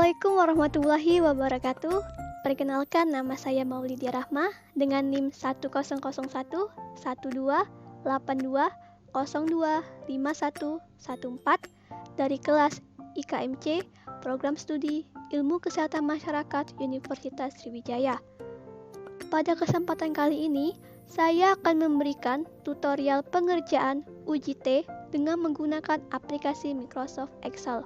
Assalamualaikum warahmatullahi wabarakatuh. Perkenalkan, nama saya Maulidia Rahma dengan NIM 10111282025114 dari kelas IKMC Program Studi Ilmu Kesehatan Masyarakat Universitas Sriwijaya. Pada kesempatan kali ini, saya akan memberikan tutorial pengerjaan uji T dengan menggunakan aplikasi Microsoft Excel.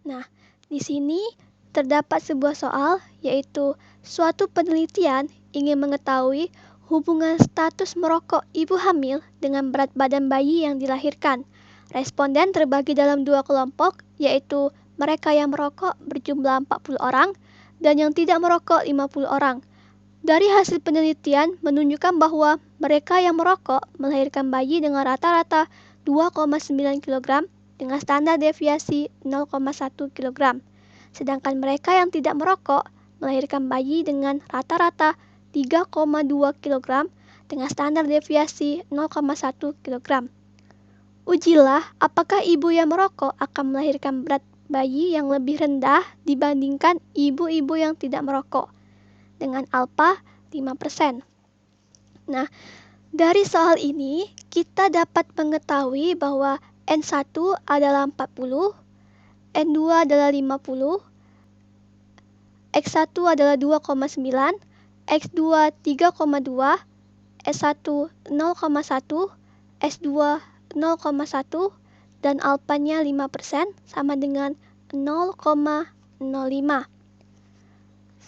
Nah, di sini terdapat sebuah soal, yaitu suatu penelitian ingin mengetahui hubungan status merokok ibu hamil dengan berat badan bayi yang dilahirkan. Responden terbagi dalam dua kelompok, yaitu mereka yang merokok berjumlah 40 orang dan yang tidak merokok 50 orang. Dari hasil penelitian menunjukkan bahwa mereka yang merokok melahirkan bayi dengan rata-rata 2,9 kg dengan standar deviasi 0,1 kg. Sedangkan mereka yang tidak merokok melahirkan bayi dengan rata-rata 3,2 kg dengan standar deviasi 0,1 kg. Ujilah apakah ibu yang merokok akan melahirkan berat bayi yang lebih rendah dibandingkan ibu-ibu yang tidak merokok dengan alfa 5%. Nah, dari soal ini kita dapat mengetahui bahwa N1 adalah 40, N2 adalah 50, X1 adalah 2,9, X2 3,2, S1 0,1, S2 0,1, dan alfanya 5% sama dengan 0,05.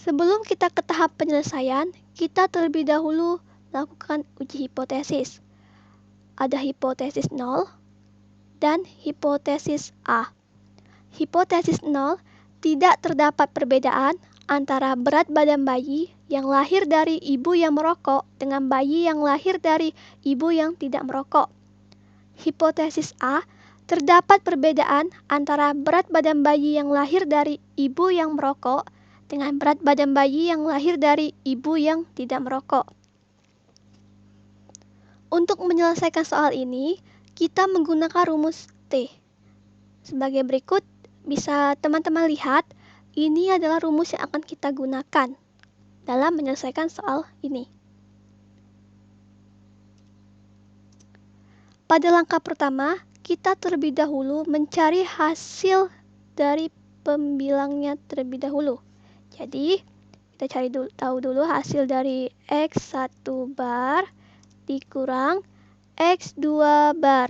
Sebelum kita ke tahap penyelesaian, kita terlebih dahulu lakukan uji hipotesis. Ada hipotesis 0 dan hipotesis A. Hipotesis 0, tidak terdapat perbedaan antara berat badan bayi yang lahir dari ibu yang merokok dengan bayi yang lahir dari ibu yang tidak merokok. Hipotesis A, terdapat perbedaan antara berat badan bayi yang lahir dari ibu yang merokok dengan berat badan bayi yang lahir dari ibu yang tidak merokok. Untuk menyelesaikan soal ini, kita menggunakan rumus T. Sebagai berikut, bisa teman-teman lihat, ini adalah rumus yang akan kita gunakan dalam menyelesaikan soal ini. Pada langkah pertama, kita terlebih dahulu mencari hasil dari pembilangnya terlebih dahulu. Jadi, kita tahu dulu hasil dari X1 bar dikurang X2 bar.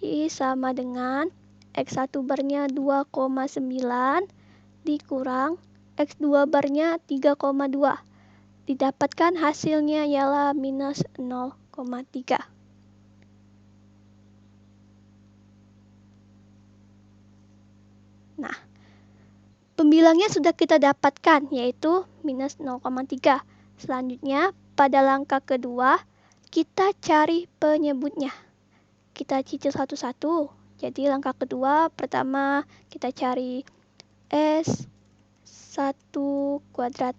Jadi sama dengan X1 barnya 2,9 dikurang X2 barnya 3,2. Didapatkan hasilnya ialah minus 0,3. Nah, pembilangnya sudah kita dapatkan, yaitu minus 0,3. Selanjutnya, pada langkah kedua, kita cari penyebutnya. Kita cicil satu-satu. Jadi langkah kedua, pertama kita cari S1 kuadrat.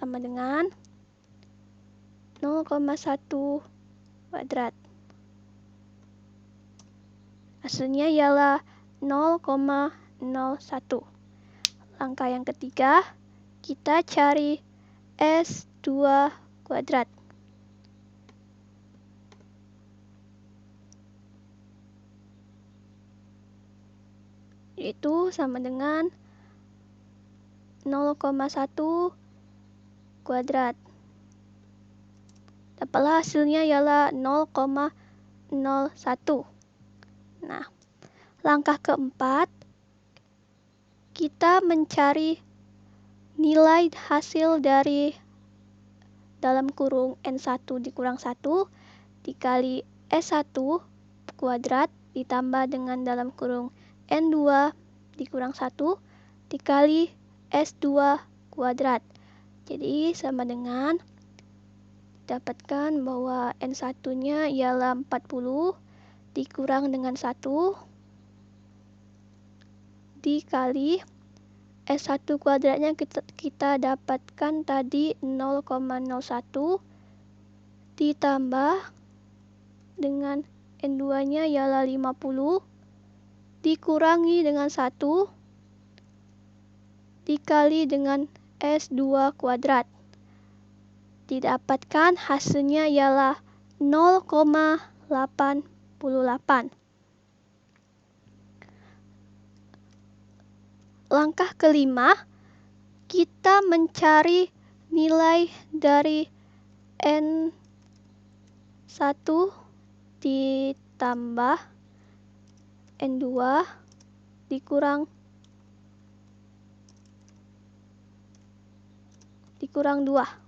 Sama dengan 0,1 kuadrat. Hasilnya ialah 0,01. Langkah yang ketiga, kita cari S2 kuadrat. Yaitu sama dengan 0,1 kuadrat. Dapatlah hasilnya ialah 0,01. Nah, langkah keempat, kita mencari nilai hasil dari dalam kurung N1 dikurang 1 dikali S1 kuadrat ditambah dengan dalam kurung N2 dikurang 1 dikali S2 kuadrat. Jadi sama dengan dapatkan bahwa N1-nya ialah 40 dikurang dengan 1 dikali S1 kuadratnya kita dapatkan tadi 0,01 ditambah dengan N2-nya ialah 50 dikurangi dengan 1 dikali dengan S2 kuadrat. Didapatkan hasilnya ialah 0,88. Langkah kelima, kita mencari nilai dari N1 ditambah N2 dikurang 2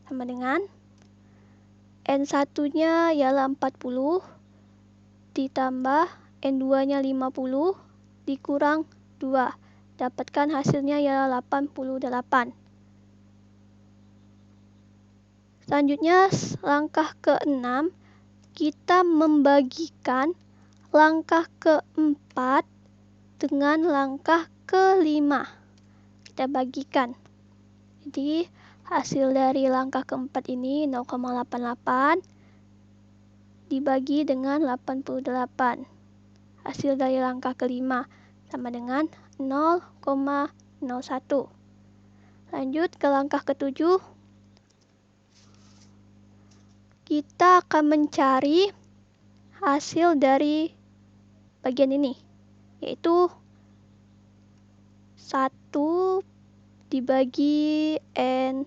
sama dengan N1-nya ialah 40 ditambah N2-nya 50 dikurang 2. Dapatkan hasilnya ialah 88. Selanjutnya langkah ke-6, kita membagikan langkah ke-4 dengan langkah ke-5. Kita bagikan. Jadi hasil dari langkah ke-4 ini 0,88 dibagi dengan 88. Hasil dari langkah ke-5 sama dengan 0,01. Lanjut ke langkah ke-7. Kita akan mencari hasil dari bagian ini, yaitu 1 dibagi N1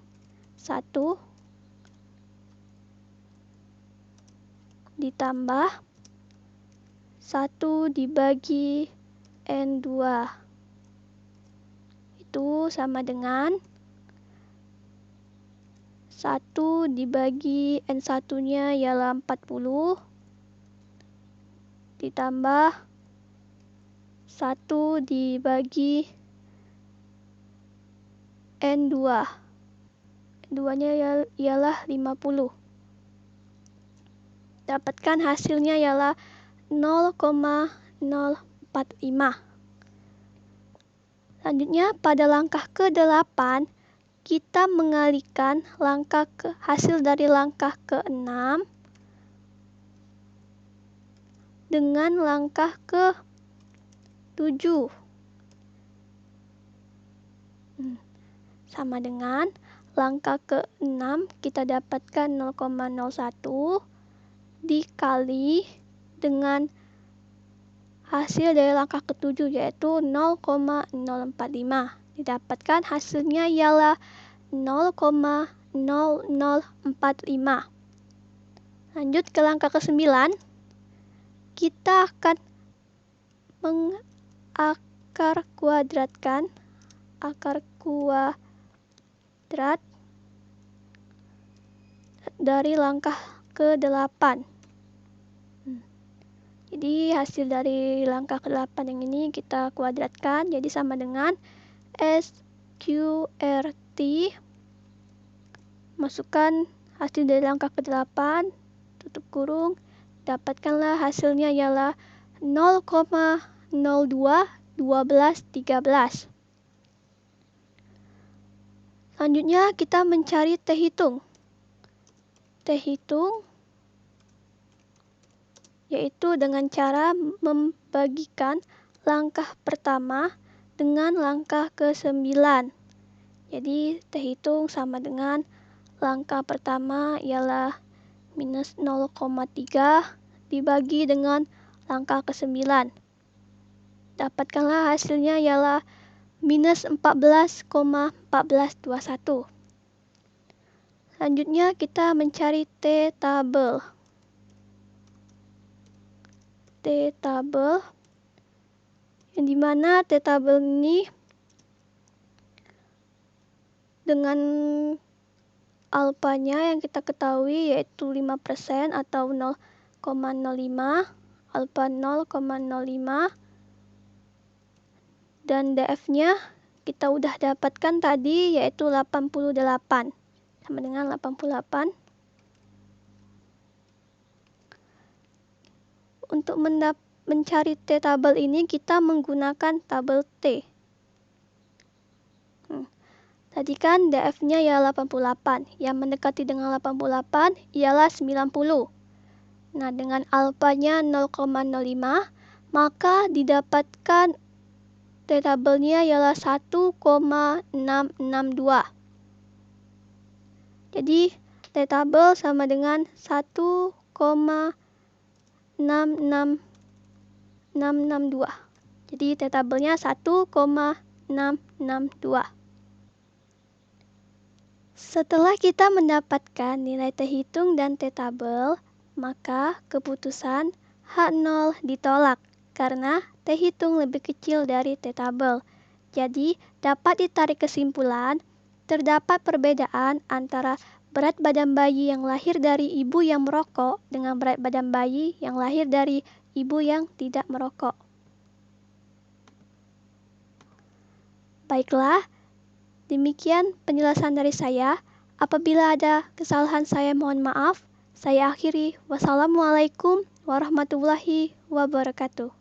ditambah 1 dibagi N2. Itu sama dengan 1 dibagi N1-nya ialah 40 ditambah 1 dibagi N2. N2-nya ialah 50. Dapatkan hasilnya ialah 0,045. Selanjutnya pada langkah ke-8 kita mengalihkan hasil dari langkah ke-6 dengan langkah ke-7. Sama dengan langkah ke-6 kita dapatkan 0,01 dikali dengan hasil dari langkah ke-7 yaitu 0,045. Didapatkan hasilnya ialah 0,0045. Lanjut ke langkah ke-9. Kita akan mengakar kuadratkan akar kuadrat dari langkah ke-8. Jadi hasil dari langkah ke-8 yang ini kita kuadratkan jadi sama dengan SQRT. Masukkan hasil dari langkah ke-8, tutup kurung, dapatkanlah hasilnya ialah 0,021213. Selanjutnya kita mencari T hitung. T hitung yaitu dengan cara membagikan langkah pertama dengan langkah ke-9. Jadi T hitung sama dengan langkah pertama ialah minus 0,3 dibagi dengan langkah ke-9. Dapatkanlah hasilnya ialah minus 14,1421. Selanjutnya kita mencari T tabel. T tabel yang dimana T tabel ini dengan alfanya yang kita ketahui yaitu 5% atau 0,05, alfa 0,05, dan DF-nya kita udah dapatkan tadi yaitu 88, sama dengan 88. Untuk mencari T-tabel ini kita menggunakan tabel T. Tadi kan DF-nya ya 88, yang mendekati dengan 88 ialah 90. Nah, dengan alfanya 0,05, maka didapatkan T-tabelnya ialah 1,662. Jadi, T-tabel sama dengan 1,662. Jadi, T-tabelnya 1,662. Setelah kita mendapatkan nilai T hitung dan T-tabel, maka keputusan H0 ditolak karena T hitung lebih kecil dari T-tabel. Jadi, dapat ditarik kesimpulan, terdapat perbedaan antara berat badan bayi yang lahir dari ibu yang merokok dengan berat badan bayi yang lahir dari ibu yang tidak merokok. Baiklah, demikian penjelasan dari saya. Apabila ada kesalahan saya mohon maaf. Saya akhiri. Wassalamualaikum warahmatullahi wabarakatuh.